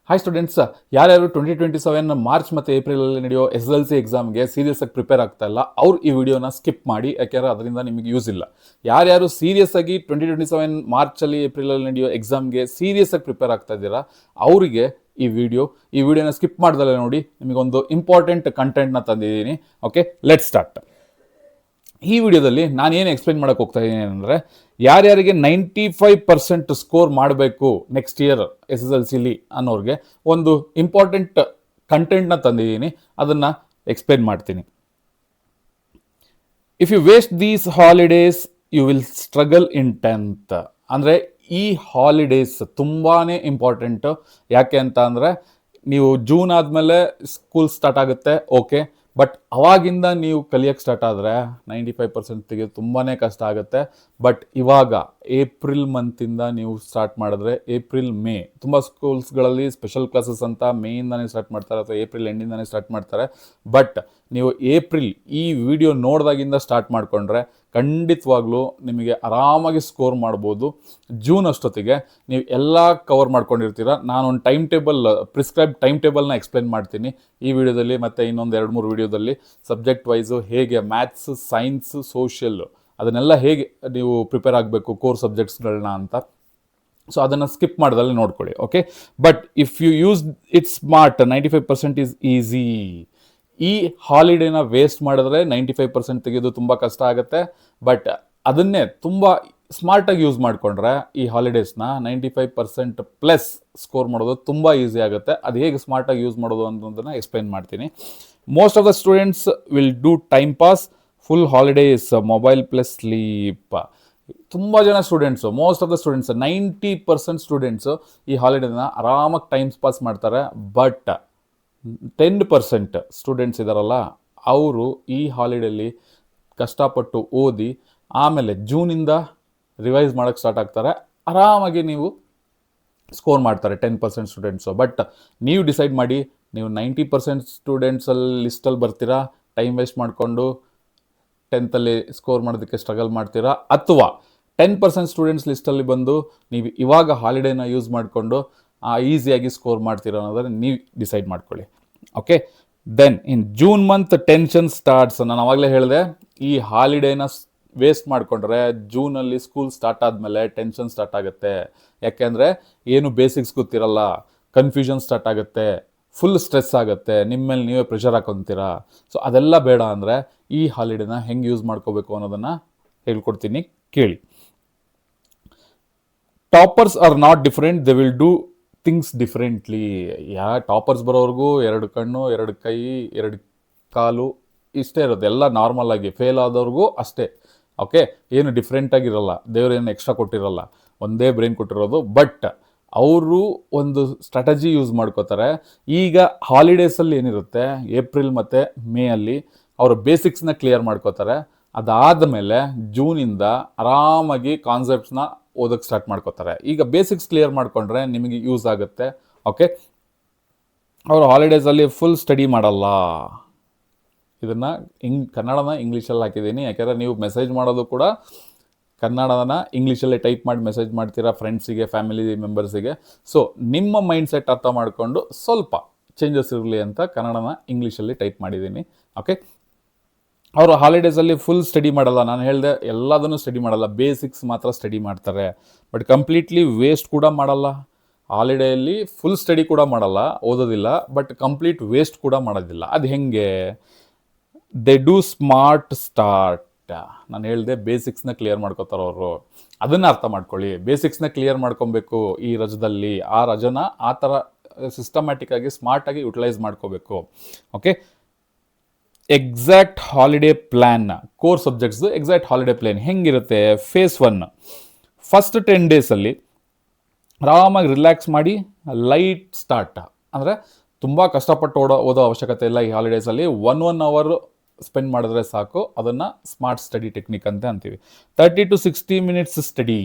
Hi students, ಯಾರ್ಯಾರು 2027 March ಮತ್ತು ಏಪ್ರಿಲಲ್ಲಿ ನಡೆಯೋ SSLC ಎಕ್ಸಾಮ್ಗೆ ಸೀರಿಯಸ್ ಆಗಿ ಪ್ರಿಪೇರ್ ಆಗ್ತಾ ಇಲ್ಲ ಅವ್ರು ಈ ವಿಡಿಯೋನ ಸ್ಕಿಪ್ ಮಾಡಿ, ಯಾಕೆಂದರೆ ಅದರಿಂದ ನಿಮಗೆ ಯೂಸ್ ಇಲ್ಲ. ಯಾರ್ಯಾರು ಸೀರಿಯಸ್ ಆಗಿ 2027 ಮಾರ್ಚಲ್ಲಿ ಏಪ್ರಿಲಲ್ಲಿ ನಡೆಯೋ ಎಕ್ಸಾಮ್ಗೆ ಸೀರಿಯಸ್ ಆಗಿ ಪ್ರಿಪೇರ್ ಆಗ್ತಾ ಇದ್ದೀರಾ ಅವರಿಗೆ ಈ ವಿಡಿಯೋನ ಸ್ಕಿಪ್ ಮಾಡ್ದಲ್ಲೇ ನೋಡಿ. ನಿಮಗೊಂದು ಇಂಪಾರ್ಟೆಂಟ್ ಕಂಟೆಂಟ್ನ ತಂದಿದ್ದೀನಿ. Okay, let start. ಈ ವಿಡಿಯೋದಲ್ಲಿ ನಾನು ಏನು ಎಕ್ಸ್ಪ್ಲೈನ್ ಮಾಡೋಕೆ ಹೋಗ್ತಾ ಇದ್ದೀನಿ ಅಂದರೆ, ಯಾರ್ಯಾರಿಗೆ 95% ಸ್ಕೋರ್ ಮಾಡಬೇಕು ನೆಕ್ಸ್ಟ್ ಇಯರ್ SSLCಲಿ ಅನ್ನೋರಿಗೆ ಒಂದು ಇಂಪಾರ್ಟೆಂಟ್ ಕಂಟೆಂಟ್ನ ತಂದಿದ್ದೀನಿ, ಅದನ್ನು ಎಕ್ಸ್ಪ್ಲೈನ್ ಮಾಡ್ತೀನಿ. If you waste these holidays you will struggle in 10th. ಅಂದರೆ ಈ ಹಾಲಿಡೇಸ್ ತುಂಬಾ ಇಂಪಾರ್ಟೆಂಟು. ಯಾಕೆ ಅಂತ ಅಂದರೆ, ನೀವು ಜೂನ್ ಆದಮೇಲೆ ಸ್ಕೂಲ್ ಸ್ಟಾರ್ಟ್ ಆಗುತ್ತೆ, ಓಕೆ, ಬಟ್ ಅವಾಗಿಂದ ನೀವು ಕಲಿಯೋಕ್ಕೆ ಸ್ಟಾರ್ಟ್ ಆದರೆ 95% ತೆಗೆದು ತುಂಬಾ ಕಷ್ಟ ಆಗುತ್ತೆ. ಬಟ್ ಇವಾಗ ಏಪ್ರಿಲ್ ಮಂತಿಂದ ನೀವು ಸ್ಟಾರ್ಟ್ ಮಾಡಿದ್ರೆ, ಏಪ್ರಿಲ್ ಮೇ ತುಂಬ ಸ್ಕೂಲ್ಸ್ಗಳಲ್ಲಿ ಸ್ಪೆಷಲ್ ಕ್ಲಾಸಸ್ ಅಂತ ಮೇಯಿಂದನೇ ಸ್ಟಾರ್ಟ್ ಮಾಡ್ತಾರೆ ಅಥವಾ ಏಪ್ರಿಲ್ ಎಂಡಿಂದನೇ ಸ್ಟಾರ್ಟ್ ಮಾಡ್ತಾರೆ. ಬಟ್ ನೀವು ಏಪ್ರಿಲ್ ಈ ವಿಡಿಯೋ ನೋಡಿದಾಗಿಂದ ಸ್ಟಾರ್ಟ್ ಮಾಡಿಕೊಂಡ್ರೆ ಖಂಡಿತವಾಗ್ಲೂ ನಿಮಗೆ ಆರಾಮಾಗಿ ಸ್ಕೋರ್ ಮಾಡ್ಬೋದು. ಜೂನ್ ಅಷ್ಟೊತ್ತಿಗೆ ನೀವು ಎಲ್ಲ ಕವರ್ ಮಾಡ್ಕೊಂಡಿರ್ತೀರ. ನಾನೊಂದು ಪ್ರಿಸ್ಕ್ರೈಬ್ ಟೈಮ್ ಟೇಬಲ್ನ ಎಕ್ಸ್ಪ್ಲೇನ್ ಮಾಡ್ತೀನಿ ಈ ವಿಡಿಯೋದಲ್ಲಿ, ಮತ್ತು ಇನ್ನೊಂದು 2-3 ವಿಡಿಯೋದಲ್ಲಿ ಸಬ್ಜೆಕ್ಟ್ ವೈಸು ಹೇಗೆ ಮ್ಯಾಥ್ಸ್, ಸೈನ್ಸ್, ಸೋಷಿಯಲ್ ಅದನ್ನೆಲ್ಲ ಹೇಗೆ ನೀವು ಪ್ರಿಪೇರ್ ಆಗಬೇಕು ಕೋರ್ ಸಬ್ಜೆಕ್ಟ್ಸ್ಗಳನ್ನ ಅಂತ. ಸೊ ಅದನ್ನು ಸ್ಕಿಪ್ ಮಾಡ್ದಲ್ಲೇ ನೋಡ್ಕೊಳ್ಳಿ. Okay, but if you use it smart 95% is easy. ಈ ಹಾಲಿಡೇನ ವೇಸ್ಟ್ ಮಾಡಿದ್ರೆ 95% ತೆಗೆಯೋದು ತುಂಬ ಕಷ್ಟ ಆಗುತ್ತೆ. ಬಟ್ ಅದನ್ನೇ ತುಂಬ ಸ್ಮಾರ್ಟಾಗಿ ಯೂಸ್ ಮಾಡಿಕೊಂಡ್ರೆ ಈ ಹಾಲಿಡೇಸ್ನ 95% ಪ್ಲಸ್ ಸ್ಕೋರ್ ಮಾಡೋದು ತುಂಬ ಈಸಿ ಆಗುತ್ತೆ. ಅದು ಹೇಗೆ ಸ್ಮಾರ್ಟಾಗಿ ಯೂಸ್ ಮಾಡೋದು ಅನ್ನೋದನ್ನು ಎಕ್ಸ್ಪ್ಲೈನ್ ಮಾಡ್ತೀನಿ. Most of the students will do time pass, full holidays, mobile plus sleep. ತುಂಬ ಜನ students, most of the students 90% students ಈ ಹಾಲಿಡೇನ ಆರಾಮಾಗಿ ಟೈಮ್ಸ್ ಪಾಸ್ ಮಾಡ್ತಾರೆ. ಬಟ್ 10% ಸ್ಟೂಡೆಂಟ್ಸ್ ಇದ್ದಾರಲ್ಲ, ಅವರು ಈ ಹಾಲಿಡೇಲಿ ಕಷ್ಟಪಟ್ಟು ಓದಿ ಆಮೇಲೆ ಜೂನಿಂದ ರಿವೈಸ್ ಮಾಡೋಕ್ಕೆ ಸ್ಟಾರ್ಟ್ ಆಗ್ತಾರೆ. ಆರಾಮಾಗಿ ನೀವು ಸ್ಕೋರ್ ಮಾಡ್ತಾರೆ 10% ಸ್ಟೂಡೆಂಟ್ಸು. ಬಟ್ ನೀವು ಡಿಸೈಡ್ ಮಾಡಿ, ನೀವು 90% ಸ್ಟೂಡೆಂಟ್ಸಲ್ಲಿ ಲಿಸ್ಟಲ್ಲಿ ಬರ್ತೀರಾ, ಟೈಮ್ ವೇಸ್ಟ್ ಮಾಡಿಕೊಂಡು 10th ಸ್ಕೋರ್ ಮಾಡೋದಕ್ಕೆ ಸ್ಟ್ರಗಲ್ ಮಾಡ್ತೀರಾ, ಅಥವಾ 10% ಸ್ಟೂಡೆಂಟ್ಸ್ ಲಿಸ್ಟಲ್ಲಿ ಬಂದು ನೀವು ಇವಾಗ ಹಾಲಿಡೇನ ಯೂಸ್ ಮಾಡಿಕೊಂಡು ಈಸಿಯಾಗಿ ಸ್ಕೋರ್ ಮಾಡ್ತೀರಾ ಅನ್ನೋದನ್ನು ನೀವು ಡಿಸೈಡ್ ಮಾಡ್ಕೊಳ್ಳಿ. Okay, then in June month tension starts. ನಾನು ಅವಾಗಲೇ ಹೇಳಿದೆ, ಈ ಹಾಲಿಡೇನ ವೇಸ್ಟ್ ಮಾಡಿಕೊಂಡ್ರೆ ಜೂನಲ್ಲಿ ಸ್ಕೂಲ್ ಸ್ಟಾರ್ಟ್ ಆದಮೇಲೆ ಟೆನ್ಷನ್ ಸ್ಟಾರ್ಟ್ ಆಗುತ್ತೆ. ಯಾಕೆಂದರೆ ಏನು ಬೇಸಿಕ್ಸ್ ಗೊತ್ತಿರಲ್ಲ, ಕನ್ಫ್ಯೂಷನ್ ಸ್ಟಾರ್ಟ್ ಆಗುತ್ತೆ, ಫುಲ್ ಸ್ಟ್ರೆಸ್ ಆಗುತ್ತೆ, ನಿಮ್ಮ ಮೇಲೆ ನೀವೇ ಪ್ರೆಷರ್ ಹಾಕೊತೀರಾ. ಸೊ ಅದೆಲ್ಲ ಬೇಡ ಅಂದರೆ ಈ ಹಾಲಿಡೇನ ಹೆಂಗೆ ಯೂಸ್ ಮಾಡ್ಕೋಬೇಕು ಅನ್ನೋದನ್ನು ಹೇಳ್ಕೊಡ್ತೀನಿ, ಕೇಳಿ. Toppers are not different, they will do things differently. Toppers ಬರೋವ್ರಿಗೂ 2 ಕಣ್ಣು, 2 ಕೈ, 2 ಕಾಲು ಇಷ್ಟೇ ಇರುತ್ತೆ, ಎಲ್ಲ ನಾರ್ಮಲ್ ಆಗಿ. ಫೇಲ್ ಆದವ್ರಿಗೂ ಅಷ್ಟೇ. ಓಕೆ, ಏನು ಡಿಫ್ರೆಂಟಾಗಿರಲ್ಲ, ದೇವ್ರು ಏನು ಎಕ್ಸ್ಟ್ರಾ ಕೊಟ್ಟಿರಲ್ಲ, ಒಂದೇ ಬ್ರೈನ್ ಕೊಟ್ಟಿರೋದು. ಬಟ್ ಅವರು ಒಂದು ಸ್ಟ್ರಾಟಜಿ ಯೂಸ್ ಮಾಡ್ಕೋತಾರೆ. ಈಗ ಹಾಲಿಡೇಸಲ್ಲಿ ಏನಿರುತ್ತೆ, ಏಪ್ರಿಲ್ ಮತ್ತು ಮೇ ಅಲ್ಲಿ ಅವರು ಬೇಸಿಕ್ಸ್ನ ಕ್ಲಿಯರ್ ಮಾಡ್ಕೋತಾರೆ. ಅದಾದಮೇಲೆ ಜೂನಿಂದ ಆರಾಮಾಗಿ ಕಾನ್ಸೆಪ್ಟ್ಸ್ನ ಓದೋಕ್ಕೆ ಸ್ಟಾರ್ಟ್ ಮಾಡ್ಕೋತಾರೆ. ಈಗ ಬೇಸಿಕ್ಸ್ ಕ್ಲಿಯರ್ ಮಾಡಿಕೊಂಡ್ರೆ ನಿಮಗೆ ಯೂಸ್ ಆಗುತ್ತೆ. ಓಕೆ, ಅವರು ಹಾಲಿಡೇಸಲ್ಲಿ ಫುಲ್ ಸ್ಟಡಿ ಮಾಡಲ್ಲ. ಇದನ್ನು ಕನ್ನಡನ ಇಂಗ್ಲೀಷಲ್ಲಿ ಹಾಕಿದ್ದೀನಿ, ಯಾಕೆಂದರೆ ನೀವು ಮೆಸೇಜ್ ಮಾಡೋದು ಕೂಡ ಕನ್ನಡನ ಇಂಗ್ಲೀಷಲ್ಲೇ ಟೈಪ್ ಮಾಡಿ ಮೆಸೇಜ್ ಮಾಡ್ತೀರಾ ಫ್ರೆಂಡ್ಸಿಗೆ, ಫ್ಯಾಮಿಲಿ ಮೆಂಬರ್ಸಿಗೆ. ಸೊ ನಿಮ್ಮ ಮೈಂಡ್ ಸೆಟ್ ಅರ್ಥ ಮಾಡಿಕೊಂಡು ಸ್ವಲ್ಪ ಚೇಂಜಸ್ ಇರಲಿ ಅಂತ ಕನ್ನಡನ ಇಂಗ್ಲೀಷಲ್ಲಿ ಟೈಪ್ ಮಾಡಿದ್ದೀನಿ. ಓಕೆ, ಅವರು ಹಾಲಿಡೇಸಲ್ಲಿ ಫುಲ್ ಸ್ಟಡಿ ಮಾಡಲ್ಲ. ನಾನು ಹೇಳಿದೆ, ಎಲ್ಲದನ್ನು ಸ್ಟಡಿ ಮಾಡಲ್ಲ, ಬೇಸಿಕ್ಸ್ ಮಾತ್ರ ಸ್ಟಡಿ ಮಾಡ್ತಾರೆ. ಬಟ್ ಕಂಪ್ಲೀಟ್ಲಿ ವೇಸ್ಟ್ ಕೂಡ ಮಾಡಲ್ಲ. ಹಾಲಿಡೇಯಲ್ಲಿ ಫುಲ್ ಸ್ಟಡಿ ಕೂಡ ಮಾಡಲ್ಲ, ಓದೋದಿಲ್ಲ, ಬಟ್ ಕಂಪ್ಲೀಟ್ ವೇಸ್ಟ್ ಕೂಡ ಮಾಡೋದಿಲ್ಲ. ಅದು ಹೆಂಗೆ? They do smart start. ನಾನು ಹೇಳಿದೆ, ಬೇಸಿಕ್ಸ್ನ ಕ್ಲಿಯರ್ ಮಾಡ್ಕೋತಾರೆ ಅವರು. ಅದನ್ನು ಅರ್ಥ ಮಾಡ್ಕೊಳ್ಳಿ. ಬೇಸಿಕ್ಸ್ನ ಕ್ಲಿಯರ್ ಮಾಡ್ಕೊಬೇಕು ಈ ರಜದಲ್ಲಿ. ಆ ರಜನ ಆ ಥರ ಸಿಸ್ಟಮ್ಯಾಟಿಕ್ಕಾಗಿ ಸ್ಮಾರ್ಟಾಗಿ ಯುಟಿಲೈಸ್ ಮಾಡ್ಕೋಬೇಕು. Okay, exact holiday plan, core ಸಬ್ಜೆಕ್ಟ್ಸ್ದು ಎಕ್ಸಾಕ್ಟ್ ಹಾಲಿಡೇ ಪ್ಲ್ಯಾನ್ ಹೆಂಗಿರುತ್ತೆ? ಫೇಸ್ 1 ಫಸ್ಟ್ 10 ಡೇಸಲ್ಲಿ ಆರಾಮಾಗಿ ರಿಲ್ಯಾಕ್ಸ್ ಮಾಡಿ ಲೈಟ್ ಸ್ಟಾರ್ಟ್. ಅಂದರೆ ತುಂಬ ಕಷ್ಟಪಟ್ಟು ಓದೋ ಅವಶ್ಯಕತೆ ಇಲ್ಲ. ಈ ಹಾಲಿಡೇಸಲ್ಲಿ 1 ಅವರ್ ಸ್ಪೆಂಡ್ ಮಾಡಿದ್ರೆ ಸಾಕು. ಅದನ್ನು ಸ್ಮಾರ್ಟ್ ಸ್ಟಡಿ ಟೆಕ್ನಿಕ್ ಅಂತ ಅಂತೀವಿ. 30 to 60 minutes ಸ್ಟಡಿ.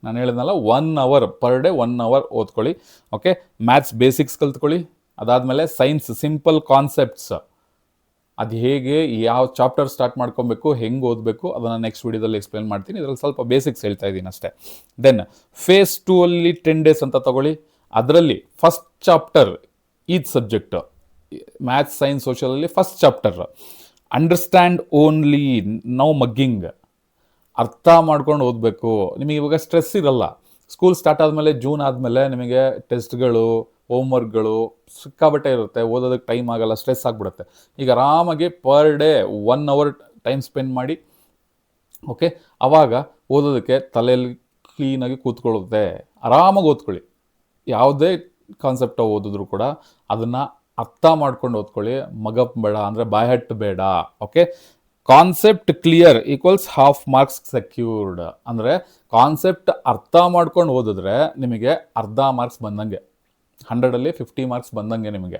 ನಾನು ಹೇಳಿದ್ನಲ್ಲ, 1 ಅವರ್ ಪರ್ ಡೇ 1 ಅವರ್ ಓದ್ಕೊಳ್ಳಿ. ಓಕೆ, ಮ್ಯಾಥ್ಸ್ ಬೇಸಿಕ್ಸ್ ಕಲ್ತ್ಕೊಳ್ಳಿ. ಅದಾದಮೇಲೆ ಸೈನ್ಸ್ ಸಿಂಪಲ್ ಕಾನ್ಸೆಪ್ಟ್ಸ್, ಅದು ಹೇಗೆ ಯಾವ ಚಾಪ್ಟರ್ ಸ್ಟಾರ್ಟ್ ಮಾಡ್ಕೊಬೇಕು, ಹೆಂಗೆ ಓದಬೇಕು, ಅದನ್ನು ನೆಕ್ಸ್ಟ್ ವಿಡಿಯೋದಲ್ಲಿ ಎಕ್ಸ್ಪ್ಲೇನ್ ಮಾಡ್ತೀನಿ. ಇದರಲ್ಲಿ ಸ್ವಲ್ಪ ಬೇಸಿಕ್ಸ್ ಹೇಳ್ತಾ ಇದ್ದೀನಿ ಅಷ್ಟೇ. ದೆನ್ ಫೇಸ್ 2 ಅಲ್ಲಿ 10 ಡೇಸ್ ಅಂತ ತಗೊಳ್ಳಿ. ಅದರಲ್ಲಿ first chapter each subject maths science ಸೋಷಿಯಲಲ್ಲಿ first chapter understand only no mugging, ಅರ್ಥ ಮಾಡ್ಕೊಂಡು ಓದಬೇಕು. ನಿಮಗೆ ಇವಾಗ ಸ್ಟ್ರೆಸ್ ಇರಲ್ಲ. ಸ್ಕೂಲ್ ಸ್ಟಾರ್ಟ್ ಆದಮೇಲೆ ಜೂನ್ ಆದಮೇಲೆ ನಿಮಗೆ ಟೆಸ್ಟ್ಗಳು, ಹೋಮ್ವರ್ಕ್ಗಳು ಸಿಕ್ಕಾಬಟ್ಟೆ ಇರುತ್ತೆ, ಓದೋದಕ್ಕೆ ಟೈಮ್ ಆಗಲ್ಲ, ಸ್ಟ್ರೆಸ್ ಆಗಿಬಿಡುತ್ತೆ. ಈಗ ಆರಾಮಾಗಿ per day 1 hour time spend ಮಾಡಿ, ಓಕೆ, ಆವಾಗ ಓದೋದಕ್ಕೆ ತಲೆಯಲ್ಲಿ ಕ್ಲೀನಾಗಿ ಕೂತ್ಕೊಳ್ಳುತ್ತೆ. ಆರಾಮಾಗಿ ಓದ್ಕೊಳ್ಳಿ. ಯಾವುದೇ ಕಾನ್ಸೆಪ್ಟ ಓದಿದ್ರು ಕೂಡ ಅದನ್ನು ಅರ್ಥ ಮಾಡ್ಕೊಂಡು ಓದ್ಕೊಳ್ಳಿ. ಮಗಪ್ ಬೇಡ, ಅಂದರೆ ಬಾಯ್ಹಟ್ ಬೇಡ. Okay, concept clear equals half marks secured. ಅಂದರೆ ಕಾನ್ಸೆಪ್ಟ್ ಅರ್ಥ ಮಾಡ್ಕೊಂಡು ಓದಿದ್ರೆ ನಿಮಗೆ ಅರ್ಧ ಮಾರ್ಕ್ಸ್ ಬಂದಂಗೆ, 100ಅಲ್ಲಿ 50 ಮಾರ್ಕ್ಸ್ ಬಂದಂಗೆ ನಿಮಗೆ.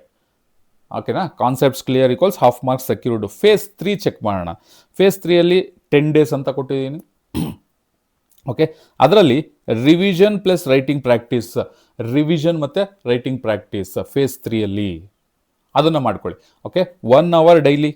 ಓಕೆನಾ? Concepts clear equals half marks secured. Phase 3 check ಮಾಡೋಣ. ಫೇಸ್ 3ಅಲ್ಲಿ 10 days ಅಂತ ಕೊಟ್ಟಿದ್ದೀನಿ. ಓಕೆ, ಅದರಲ್ಲಿ revision plus writing practice, revision ಮತ್ತು ರೈಟಿಂಗ್ ಪ್ರಾಕ್ಟೀಸ್ ಫೇಸ್ 3ಅಲ್ಲಿ ಅದನ್ನು ಮಾಡ್ಕೊಳ್ಳಿ. Okay, 1 hour daily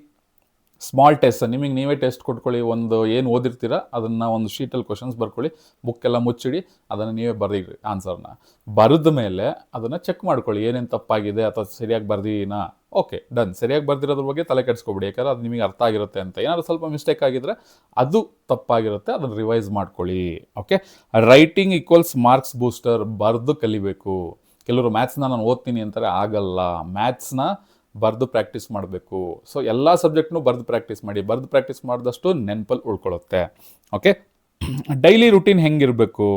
small test, ನಿಮಗೆ ನೀವೇ ಟೆಸ್ಟ್ ಕೊಟ್ಕೊಳ್ಳಿ. ಒಂದು ಏನು ಓದಿರ್ತೀರ ಅದನ್ನು ಒಂದು ಶೀಟಲ್ಲಿ ಕ್ವಶನ್ಸ್ ಬರ್ಕೊಳ್ಳಿ, ಬುಕ್ಕೆಲ್ಲ ಮುಚ್ಚಿಡಿ, ಅದನ್ನು ನೀವೇ ಬರೆದಿರಿ ಆನ್ಸರ್ನ. ಬರೆದ ಮೇಲೆ ಅದನ್ನು ಚೆಕ್ ಮಾಡ್ಕೊಳ್ಳಿ, ಏನೇನು ತಪ್ಪಾಗಿದೆ ಅಥವಾ ಸರಿಯಾಗಿ ಬರ್ದಿನಾ. Okay, done. ಸರಿಯಾಗಿ ಬರ್ದಿರೋದ್ರ ಬಗ್ಗೆ ತಲೆ ಕೆಡಿಸ್ಕೊಬಿಡಿ, ಯಾಕಂದ್ರೆ ಅದು ನಿಮಗೆ ಅರ್ಥ ಆಗಿರುತ್ತೆ ಅಂತ. ಏನಾದರೂ ಸ್ವಲ್ಪ ಮಿಸ್ಟೇಕ್ ಆಗಿದ್ರೆ ಅದು ತಪ್ಪಾಗಿರುತ್ತೆ, ಅದನ್ನು ರಿವೈಸ್ ಮಾಡ್ಕೊಳ್ಳಿ. Okay, writing equals marks booster. ಬರೆದು ಕಲಿಬೇಕು. ಕೆಲವರು ಮ್ಯಾಥ್ಸ್ನ ನಾನು ಓದ್ತೀನಿ ಅಂತಾರೆ, ಆಗಲ್ಲ. ಮ್ಯಾಥ್ಸ್ನ ಬರೆದು ಪ್ರಾಕ್ಟೀಸ್ ಮಾಡಬೇಕು. ಸೊ ಎಲ್ಲ ಸಬ್ಜೆಕ್ಟ್ನೂ ಬರೆದು ಪ್ರಾಕ್ಟೀಸ್ ಮಾಡಿ. ಬರೆದು ಪ್ರಾಕ್ಟೀಸ್ ಮಾಡಿದಷ್ಟು ನೆನಪಲ್ಲಿ ಉಳ್ಕೊಳ್ಳುತ್ತೆ. ಓಕೆ, ಡೈಲಿ ರುಟೀನ್ ಹೆಂಗಿರಬೇಕು?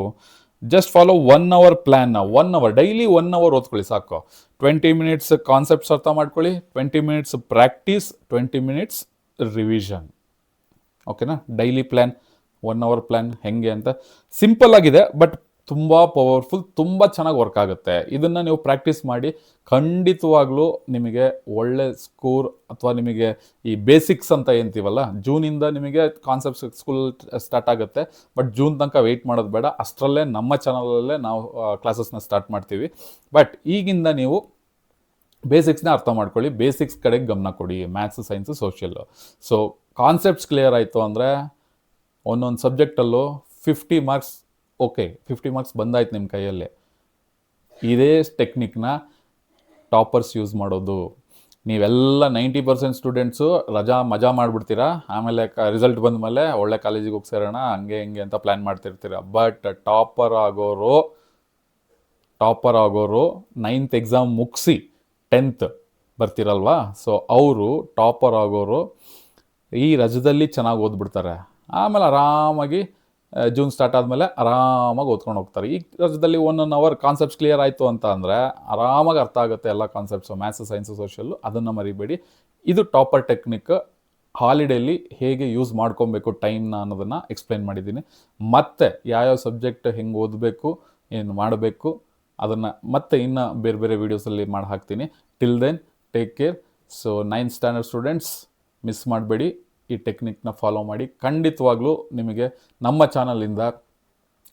ಜಸ್ಟ್ ಫಾಲೋ 1 hour ಪ್ಲ್ಯಾನ್ನ. 1 hour ಡೈಲಿ 1 hour ಓದ್ಕೊಳ್ಳಿ ಸಾಕು. 20 minutes ಕಾನ್ಸೆಪ್ಟ್ಸ್ ಅರ್ಥ ಮಾಡ್ಕೊಳ್ಳಿ, 20 minutes ಪ್ರಾಕ್ಟೀಸ್, 20 minutes ರಿವಿಷನ್. ಓಕೆನಾ? ಡೈಲಿ ಪ್ಲ್ಯಾನ್, 1 hour ಪ್ಲ್ಯಾನ್ ಹೆಂಗೆ ಅಂತ ಸಿಂಪಲ್ ಆಗಿದೆ, ಬಟ್ ತುಂಬ ಪವರ್ಫುಲ್, ತುಂಬ ಚೆನ್ನಾಗಿ ವರ್ಕ್ ಆಗುತ್ತೆ. ಇದನ್ನು ನೀವು ಪ್ರಾಕ್ಟೀಸ್ ಮಾಡಿ, ಖಂಡಿತವಾಗ್ಲೂ ನಿಮಗೆ ಒಳ್ಳೆ ಸ್ಕೋರ್, ಅಥವಾ ನಿಮಗೆ ಈ ಬೇಸಿಕ್ಸ್ ಅಂತ ಏನಂತೀವಲ್ಲ, ಜೂನಿಂದ ನಿಮಗೆ ಕಾನ್ಸೆಪ್ಟ್ಸ್ ಸ್ಕೂಲ್ ಸ್ಟಾರ್ಟ್ ಆಗುತ್ತೆ, ಬಟ್ ಜೂನ್ ತನಕ ವೆಯ್ಟ್ ಮಾಡೋದು ಬೇಡ. ಅಷ್ಟರಲ್ಲೇ ನಮ್ಮ ಚಾನಲಲ್ಲೇ ನಾವು ಕ್ಲಾಸಸ್ನ ಸ್ಟಾರ್ಟ್ ಮಾಡ್ತೀವಿ. ಬಟ್ ಈಗಿಂದ ನೀವು ಬೇಸಿಕ್ಸ್ನ ಅರ್ಥ ಮಾಡ್ಕೊಳ್ಳಿ, ಬೇಸಿಕ್ಸ್ ಕಡೆಗೆ ಗಮನ ಕೊಡಿ. Maths, science, social. So concepts clear ಆಯಿತು ಅಂದರೆ ಒಂದೊಂದು ಸಬ್ಜೆಕ್ಟಲ್ಲೂ 50 ಮಾರ್ಕ್ಸ್. ಓಕೆ, 50 ಮಾರ್ಕ್ಸ್ ಬಂದಾಯ್ತು ನಿಮ್ಮ ಕೈಯಲ್ಲೇ. ಇದೇ ಟೆಕ್ನಿಕ್ನ ಟಾಪರ್ಸ್ ಯೂಸ್ ಮಾಡೋದು. ನೀವೆಲ್ಲ 90% ಸ್ಟೂಡೆಂಟ್ಸು ಮಜಾ ಮಾಡಿಬಿಡ್ತೀರಾ. ಆಮೇಲೆ ರಿಸಲ್ಟ್ ಬಂದ ಮೇಲೆ ಒಳ್ಳೆ ಕಾಲೇಜಿಗೆ ಹೋಗಿ ಸೇರೋಣ, ಹಂಗೆ ಹಿಂಗೆ ಅಂತ ಪ್ಲ್ಯಾನ್ ಮಾಡ್ತಿರ್ತೀರ. ಬಟ್ ಟಾಪರ್ ಆಗೋರು 9th ಎಕ್ಸಾಮ್ ಮುಗಿಸಿ 10th ಬರ್ತಿರಲ್ವಾ, ಸೊ ಅವರು ಟಾಪರ್ ಆಗೋರು ಈ ರಜದಲ್ಲಿ ಚೆನ್ನಾಗಿ ಓದ್ಬಿಡ್ತಾರೆ. ಆಮೇಲೆ ಆರಾಮಾಗಿ ಜೂನ್ ಸ್ಟಾರ್ಟ್ ಆದಮೇಲೆ ಆರಾಮಾಗಿ ಓದ್ಕೊಂಡು ಹೋಗ್ತಾರೆ. ಈ ರಜದಲ್ಲಿ 1 hour ಕಾನ್ಸೆಪ್ಟ್ಸ್ ಕ್ಲಿಯರ್ ಆಯಿತು ಅಂತ ಅಂದರೆ ಆರಾಮಾಗಿ ಅರ್ಥ ಆಗುತ್ತೆ ಎಲ್ಲ ಕಾನ್ಸೆಪ್ಟ್ಸು, ಮ್ಯಾಥ್ಸು, ಸೈನ್ಸು, ಸೋಷಿಯಲ್ಲು. ಅದನ್ನು ಮರಿಬೇಡಿ. ಇದು ಟಾಪರ್ ಟೆಕ್ನಿಕ್. ಹಾಲಿಡೇಲಿ ಹೇಗೆ ಯೂಸ್ ಮಾಡ್ಕೊಬೇಕು ಟೈಮ್ನ ಅನ್ನೋದನ್ನು ಎಕ್ಸ್ಪ್ಲೈನ್ ಮಾಡಿದ್ದೀನಿ. ಮತ್ತು ಯಾವ್ಯಾವ ಸಬ್ಜೆಕ್ಟ್ ಹೆಂಗೆ ಓದಬೇಕು, ಏನು ಮಾಡಬೇಕು, ಅದನ್ನು ಮತ್ತೆ ಇನ್ನು ಬೇರೆ ಬೇರೆ ವೀಡಿಯೋಸಲ್ಲಿ ಮಾಡಿ ಹಾಕ್ತೀನಿ. Till then take care. So 9th standard students miss ಮಾಡಬೇಡಿ, ಈ ಟೆಕ್ನಿಕ್ನ ಫಾಲೋ ಮಾಡಿ. ಖಂಡಿತವಾಗ್ಲೂ ನಿಮಗೆ ನಮ್ಮ ಚಾನಲಿಂದ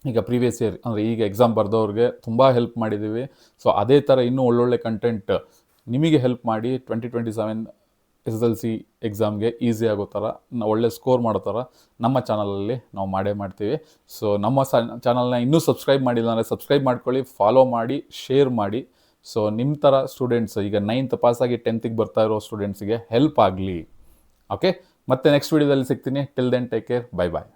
ಈಗ ಪ್ರೀವಿಯಸ್ ಇಯರ್, ಅಂದರೆ ಈಗ ಎಕ್ಸಾಮ್ ಬರೆದವ್ರಿಗೆ ತುಂಬ ಹೆಲ್ಪ್ ಮಾಡಿದ್ದೀವಿ. ಸೊ ಅದೇ ಥರ ಇನ್ನೂ ಒಳ್ಳೊಳ್ಳೆ ಕಂಟೆಂಟ್ ನಿಮಗೆ ಹೆಲ್ಪ್ ಮಾಡಿ 2027 SSLC ಎಕ್ಸಾಮ್ಗೆ ಈಸಿ ಆಗೋ ಥರ, ಒಳ್ಳೆ ಸ್ಕೋರ್ ಮಾಡೋ ಥರ ನಮ್ಮ ಚಾನಲಲ್ಲಿ ನಾವು ಮಾಡ್ತೀವಿ. ಸೊ ನಮ್ಮ ಚಾನಲ್ನ ಇನ್ನೂ ಸಬ್ಸ್ಕ್ರೈಬ್ ಮಾಡಿಲ್ಲ ಅಂದರೆ ಸಬ್ಸ್ಕ್ರೈಬ್ ಮಾಡ್ಕೊಳ್ಳಿ, ಫಾಲೋ ಮಾಡಿ, ಶೇರ್ ಮಾಡಿ. ಸೊ ನಿಮ್ಮ ಥರ ಸ್ಟೂಡೆಂಟ್ಸ್ ಈಗ 9th ಪಾಸಾಗಿ 10th ಬರ್ತಾ ಇರೋ ಸ್ಟೂಡೆಂಟ್ಸಿಗೆ ಹೆಲ್ಪ್ ಆಗಲಿ. ಓಕೆ, ಮತ್ತೆ ನೆಕ್ಸ್ಟ್ ವೀಡಿಯೋದಲ್ಲಿ ಸಿಗ್ತೀನಿ. Till then take care, bye ಬಾಯ್.